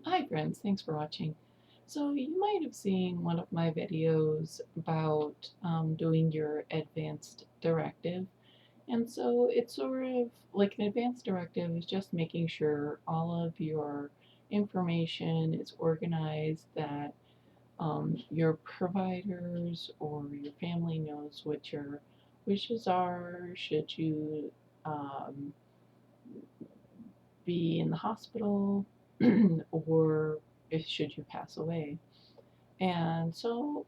Hi friends, thanks for watching. So you might have seen one of my videos about doing your advanced directive. And so it's sort of like an advanced directive is just making sure all of your information is organized, that your providers or your family knows what your wishes are, should you um, be in the hospital or if should you pass away. And so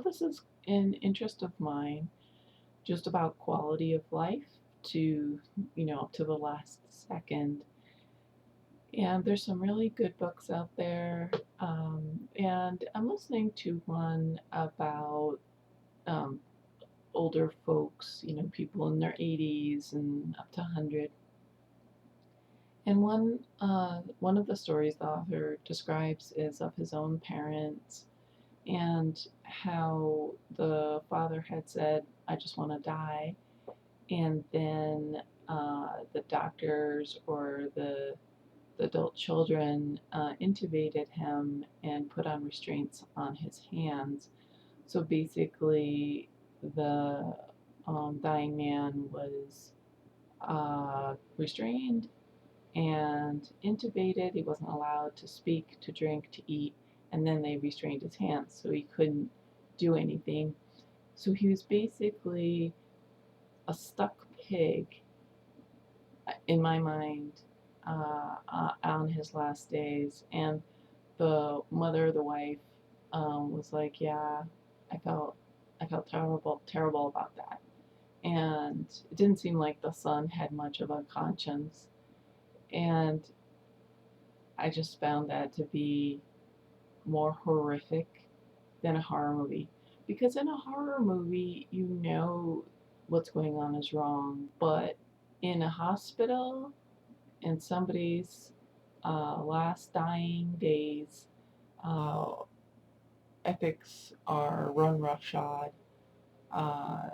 this is an interest of mine, just about quality of life to, to the last second. And there's some really good books out there. And I'm listening to one about um, older folks, people in their 80s and up to 100. And one of the stories the author describes is of his own parents and how the father had said, "I just want to die," and then the doctors or the adult children intubated him and put on restraints on his hands. So basically, the dying man was restrained and intubated. He wasn't allowed to speak, to drink, to eat, and then they restrained his hands so he couldn't do anything. So he was basically a stuck pig in my mind on his last days. And the mother, the wife, was like, "Yeah, I felt I felt terrible about that." And it didn't seem like the son had much of a conscience. And I just found that to be more horrific than a horror movie. Because in a horror movie, you know what's going on is wrong, but in a hospital, in somebody's last dying days, uh, ethics are run roughshod, uh,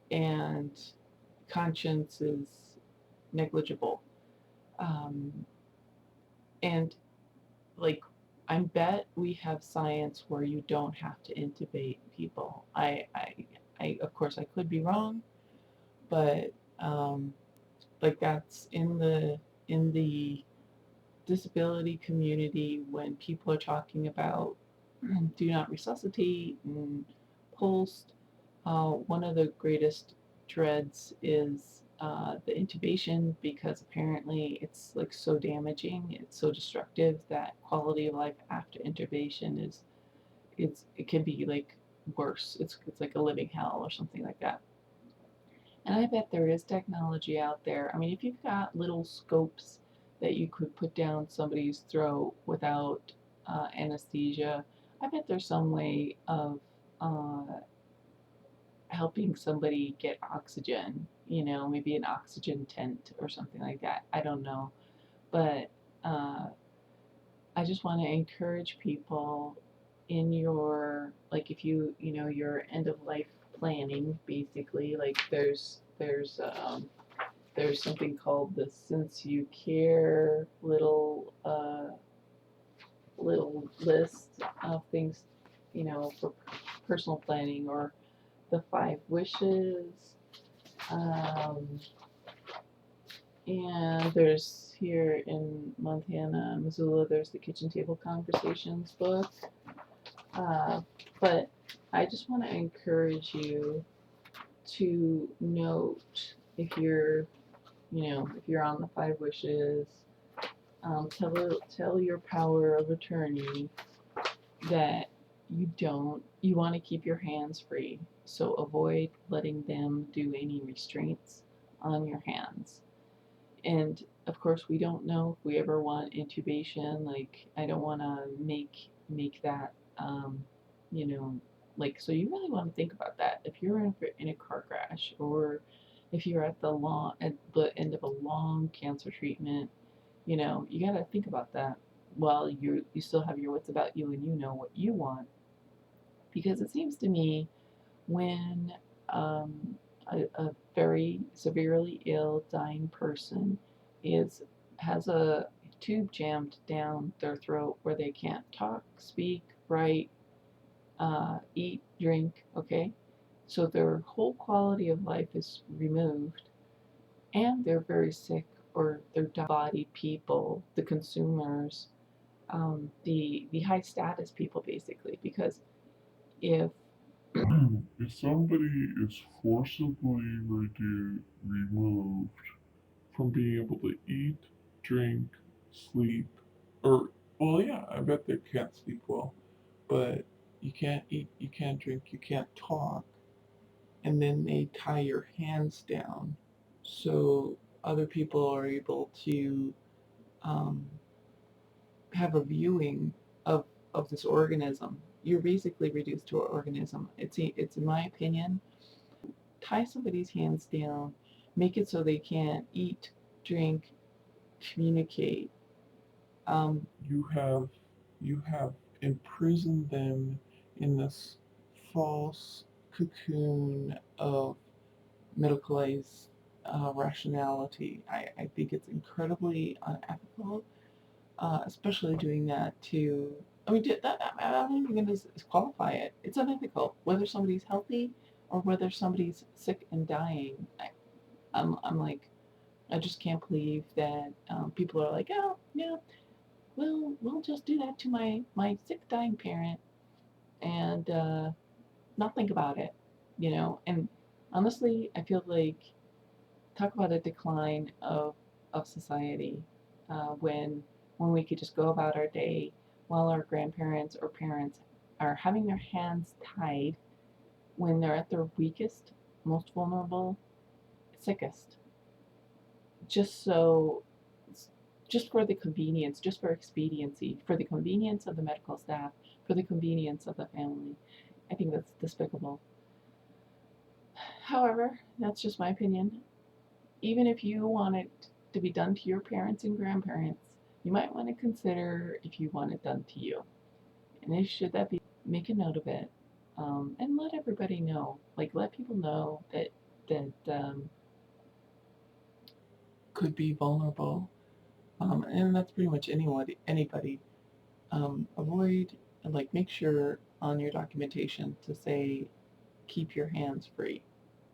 and conscience is negligible. Um, and like I bet we have science where you don't have to intubate people. I of course I could be wrong, but um, like that's in the disability community when people are talking about do not resuscitate and pulsed. One of the greatest dreads is the intubation because apparently it's like so damaging, it's so destructive that quality of life after intubation is it can be like worse. It's like a living hell or something like that. And I bet there is technology out there. I mean, if you've got little scopes that you could put down somebody's throat without anesthesia, I bet there's some way of uh, helping somebody get oxygen, maybe an oxygen tent or something like that. I don't know. But uh, I just want to encourage people in your, like, if your end of life planning, basically, like there's something called the Since You Care little list of things, for personal planning, or the 5 wishes. Um, and there's here in Montana, Missoula, there's the Kitchen Table Conversations book. Uh, but I just want to encourage you to note if you're on the 5 wishes, tell your power of attorney that you want to keep your hands free. So avoid letting them do any restraints on your hands. And of course, we don't know if we ever want intubation. Like, I don't want to make that, you know, like, so you really want to think about that. If you're in a car crash, or if you're at the end of a long cancer treatment, you got to think about that while you still have your wits about you and you know what you want. Because it seems to me when a very severely ill dying person is has a tube jammed down their throat where they can't talk, speak, write, eat, drink, okay? So their whole quality of life is removed, and they're very sick, or they're body people, the consumers, the high status people, basically. Because if If somebody is forcibly removed from being able to eat, drink, sleep, or, well, yeah, I bet they can't sleep well, but you can't eat, you can't drink, you can't talk, and then they tie your hands down so other people are able to um, have a viewing of this organism. You're basically reduced to an organism. It's in my opinion, tie somebody's hands down, make it so they can't eat, drink, communicate. You have imprisoned them in this false cocoon of medicalized rationality. I think it's incredibly unethical, especially doing that to. I mean, I'm not even going to qualify it. It's unethical, whether somebody's healthy or whether somebody's sick and dying. I'm like, I just can't believe that people are like, oh, yeah, we'll just do that to my sick dying parent and not think about it, you know. And honestly, I feel like talk about a decline of society when we could just go about our day while our grandparents or parents are having their hands tied when they're at their weakest, most vulnerable, sickest, just so just for the convenience, just for expediency, for the convenience of the medical staff, for the convenience of the family. I think that's despicable. However, that's just my opinion. Even if you want it to be done to your parents and grandparents, you might want to consider if you want it done to you. And if should that be done, make a note of it, and let everybody know. Like let people know that could be vulnerable. And that's pretty much anybody. Avoid, like, make sure on your documentation to say keep your hands free.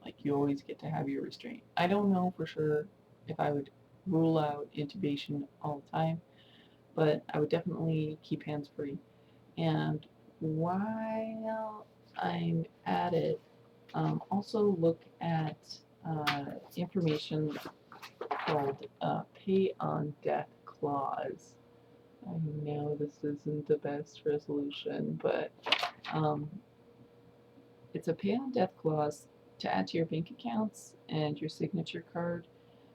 Like you always get to have your restraint. I don't know for sure if I would rule out intubation all the time, but I would definitely keep hands free. And while I'm at it, also look at information called pay on death clause. I know this isn't the best resolution, but um, it's a pay on death clause to add to your bank accounts and your signature card.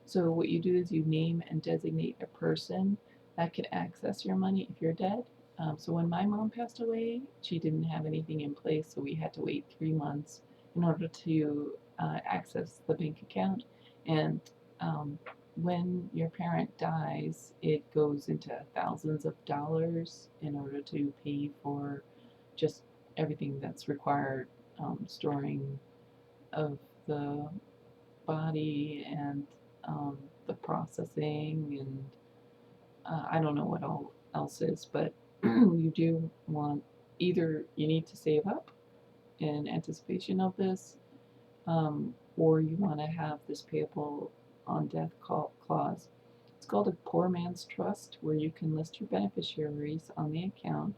So what you do is you name and designate a person that could access your money if you're dead. So when my mom passed away, she didn't have anything in place, so we had to wait 3 months in order to access the bank account. And when your parent dies, it goes into thousands of dollars in order to pay for just everything that's required, storing of the body and the processing and I don't know what all else is, but you do want either you need to save up in anticipation of this, or you want to have this payable on death clause. It's called a poor man's trust, where you can list your beneficiaries on the account,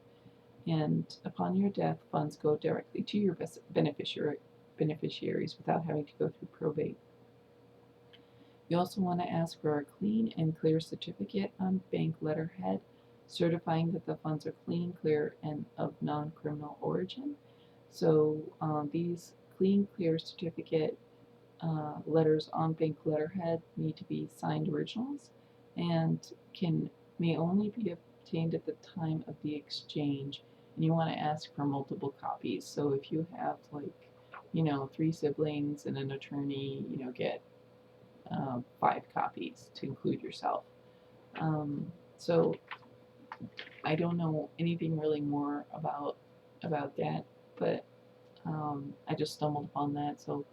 and upon your death, funds go directly to your beneficiaries without having to go through probate. You also want to ask for a clean and clear certificate on bank letterhead, certifying that the funds are clean, clear, and of non-criminal origin. So these clean, clear certificate letters on bank letterhead need to be signed originals and can may only be obtained at the time of the exchange. And you want to ask for multiple copies. So if you have, like, three siblings and an attorney, get 5 copies to include yourself. So I don't know anything really more about that, but I just stumbled upon that. So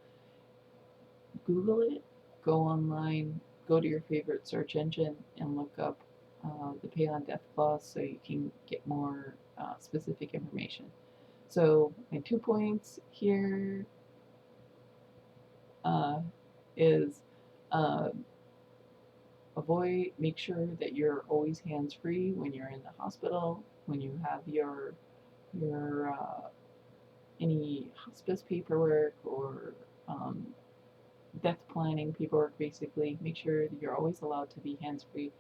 Google it, go online, go to your favorite search engine, and look up the pay on death clause so you can get more specific information. So my 2 points here is uh, make sure that you're always hands free when you're in the hospital, when you have your any hospice paperwork or um, death planning paperwork. Basically, make sure that you're always allowed to be hands free,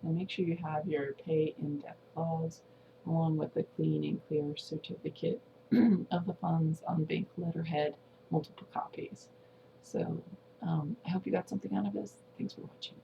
and make sure you have your pay in death clause along with the clean and clear certificate of the funds on bank letterhead, multiple copies. So I hope you got something out of this. Thanks for watching.